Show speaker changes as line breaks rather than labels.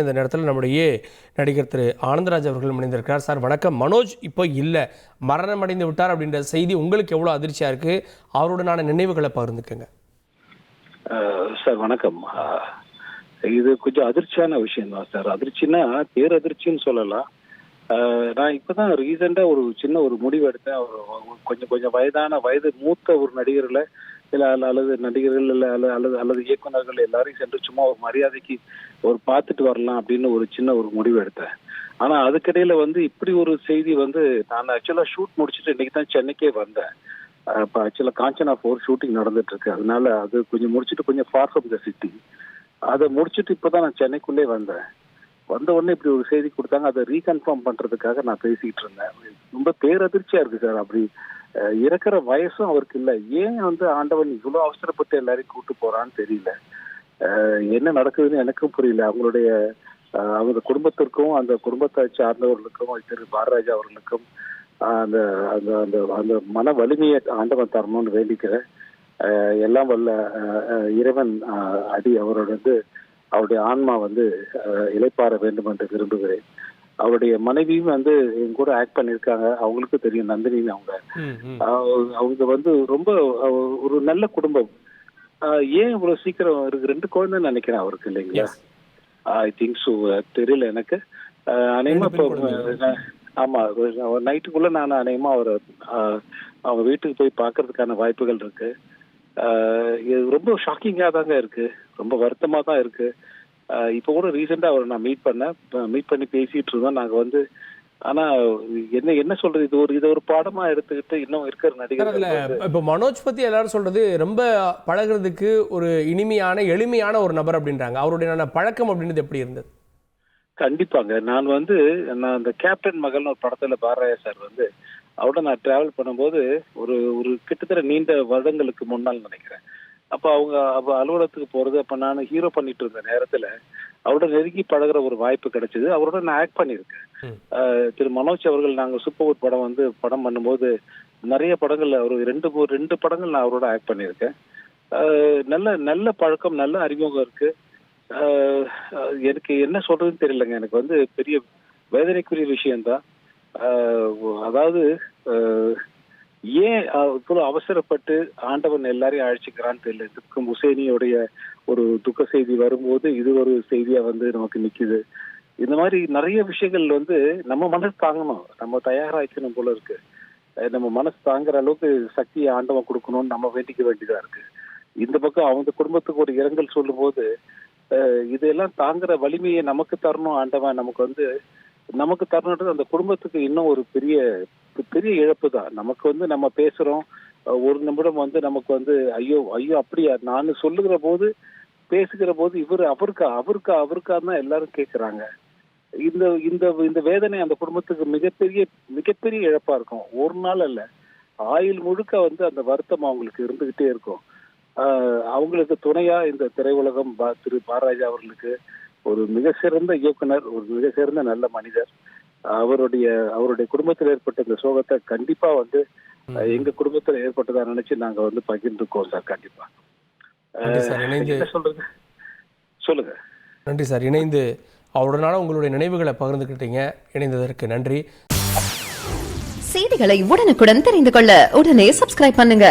இந்த நேரத்தில் நம்முடைய நடிகர் திரு ஆனந்தராஜ் அவர்கள் இணைந்திருக்கிறார். சார் வணக்கம். மனோஜ் இப்போ இல்லை, மரணம் அடைந்து விட்டார் அப்படின்ற செய்தி உங்களுக்கு எவ்வளோ அதிர்ச்சியாக இருக்குது? அவருடனான நினைவுகளை பகிர்ந்துக்கங்க.
சார் வணக்கம். இது கொஞ்சம் அதிர்ச்சியான விஷயம் தான் சார். அதிர்ச்சின்னா பேரதிர்ச்சின்னு சொல்லலாம். நான் இப்போதான் ரீசெண்டாக ஒரு சின்ன ஒரு முடிவு எடுத்தேன். கொஞ்சம் வயது மூத்த ஒரு நடிகர்களை அல்லது நடிகர்கள் அல்லது இயக்குநர்கள் எல்லாரையும் சென்று சும்மா ஒரு மரியாதைக்கு ஒரு பார்த்துட்டு வரலாம் அப்படின்னு ஒரு சின்ன ஒரு முடிவு எடுத்தேன். ஆனா அதுக்கிடையில இப்படி ஒரு செய்தி நான் ஆக்சுவலா ஷூட் முடிச்சுட்டு இன்னைக்கு தான் சென்னைக்கே வந்தேன். இப்போ ஆக்சுவலா காஞ்சனா 4 ஷூட்டிங் நடந்துட்டு இருக்கு. அதனால அது கொஞ்சம் முடிச்சுட்டு கொஞ்சம் ஃபார் ஃப்ரம் த சிட்டி அதை முடிச்சுட்டு இப்போதான் நான் சென்னைக்குள்ளே வந்த உடனே இப்படி ஒரு செய்தி கொடுத்தாங்க. அதை ரீகன்ஃபார்ம் பண்றதுக்காக நான் பேசிக்கிட்டு இருந்தேன். ரொம்ப பேரதிர்ச்சியா இருக்கு சார். அப்படி இறக்குற வயசும் அவருக்கு இல்லை. ஏன் ஆண்டவன் இவ்வளவு அவசரப்பட்டு எல்லாரையும் கூட்டு போறான்னு தெரியல. என்ன நடக்குதுன்னு எனக்கும் புரியல. அவங்க குடும்பத்திற்கும் அந்த குடும்பத்தை சார்ந்தவர்களுக்கும் திரு பாரராஜா அவர்களுக்கும் அந்த அந்த அந்த அந்த மன வலிமையை ஆண்டவன் தரணும்னு வேண்டிக்கிறேன். எல்லாம் வல்ல இறைவன் அடி அவரோட அவருடைய ஆன்மா இளைப்பாற வேண்டும் என்று விரும்புகிறேன். அவருடைய மனைவியும் என் கூட ஆக்ட் பண்ணிருக்காங்க. அவங்களுக்கு தெரியும், நந்தினி. அவங்க ரொம்ப ஒரு நல்ல குடும்பம். ஏன் இவ்வளவு சீக்கிரம் இருக்கு? 2 குழந்தைன்னு நினைக்கிறேன் அவருக்கு, இல்லைங்களா? I think so. தெரியல எனக்கு. அநேகமா இப்போ ஆமா, நைட்டுக்குள்ள நான் அநேகமா அவங்க வீட்டுக்கு போய் பார்க்கறதுக்கான வாய்ப்புகள் இருக்கு. இது ரொம்ப ஷாக்கிங்கா தாங்க இருக்கு. ரொம்ப வருத்தமா தான் இருக்கு. இப்போ கூட ரீசெண்டா அவரை நான் மீட் பண்ணி பேசிட்டு இருந்தோம். நாங்க ஆனா என்ன சொல்றது, இது ஒரு பாடமா எடுத்துக்கிட்டு இன்னும் இருக்கிற நடிகர்கள்.
இப்போ மனோஜ் பத்தி எல்லாரும் சொல்றது ரொம்ப பழகிறதுக்கு ஒரு இனிமையான எளிமையான ஒரு நபர் அப்படின்றாங்க. அவருடைய பழக்கம் அப்படின்றது எப்படி இருந்தது?
கண்டிப்பாங்க. நான் அந்த கேப்டன் மகள்னு ஒரு படத்துல பாரராஜா சார் அவரோட நான் டிராவல் பண்ணும்போது ஒரு கிட்டத்தட்ட நீண்ட வருடங்களுக்கு முன்னால் நினைக்கிறேன். அப்ப அவங்க அலுவலகத்துக்கு போறது, அப்ப நான் ஹீரோ பண்ணிட்டு இருந்த நேரத்துல அவரோட நெருங்கி பழகுற ஒரு வாய்ப்பு கிடைச்சது. அவரோட நான் ஆக்ட் பண்ணியிருக்கேன். திரு மனோஜ் அவர்கள் நாங்க சூப்பர் படம் பண்ணும்போது நிறைய படங்கள் ரெண்டு படங்கள் நான் அவரோட ஆக்ட் பண்ணியிருக்கேன். நல்ல பழக்கம், நல்ல அறிமுகம் இருக்கு. எனக்கு என்ன சொல்றதுன்னு தெரியலங்க. எனக்கு பெரிய வேதனைக்குரிய விஷயம்தான். அதாவது ஏன் இவ்வளவு அவசரப்பட்டு ஆண்டவன் எல்லாரையும் அழைச்சிக்கிறான்னு தெரியல. துக்கம் ஹுசேனியோடைய ஒரு துக்க செய்தி வரும்போது இது ஒரு செய்தியா நமக்கு நிக்குது. இந்த மாதிரி நிறைய விஷயங்கள் நம்ம மனசு தாங்கணும், நம்ம தயாராக்கணும் போல இருக்கு. நம்ம மனசு தாங்குற அளவுக்கு சக்தியை ஆண்டவன் கொடுக்கணும்னு நம்ம வேண்டிக்க வேண்டியதா இருக்கு. இந்த பக்கம் அவங்க குடும்பத்துக்கு ஒரு இரங்கல் சொல்லும் போது இதெல்லாம் தாங்குற வலிமையை நமக்கு தரணும் ஆண்டவன். நமக்கு தரணுன்றது அந்த குடும்பத்துக்கு இன்னும் ஒரு பெரிய இழப்பு தான். நமக்கு நம்ம பேசுறோம் ஒரு நிமிடம் நமக்கு ஐயோ அப்படியா நான் சொல்லுகிற போது பேசுகிற போது இவர் அவருக்கா தான் எல்லாரும் கேட்கிறாங்க. இந்த வேதனை அந்த குடும்பத்துக்கு மிகப்பெரிய இழப்பா இருக்கும். ஒரு நாள் அல்ல, ஆயுள் முழுக்க அந்த வருத்தம் அவங்களுக்கு இருந்துகிட்டே இருக்கும். அவங்களுக்கு துணையா இந்த திரையுலகம் திரு பாரராஜா அவர்களுக்கு ஒரு மிக சிறந்த இயக்குனர், ஒரு மிக சிறந்த நல்ல மனிதர். அவருடைய குடும்பத்தில் ஏற்பட்ட இந்த சோகத்தை கண்டிப்பா எங்க குடும்பத்தில் ஏற்பட்டதா நினைச்சு நாங்க பகிர்ந்துக்கோம் சார். கண்டிப்பா. என்ன சொல்றது, சொல்லுங்க.
நன்றி சார். இணைந்து அவருடனால உங்களுடைய நினைவுகளை பகிர்ந்துக்கிட்டீங்க. இணைந்ததற்கு நன்றி.
செய்திகளை உடனுக்குடன் தெரிந்து கொள்ள உடனே சப்ஸ்கிரைப் பண்ணுங்க.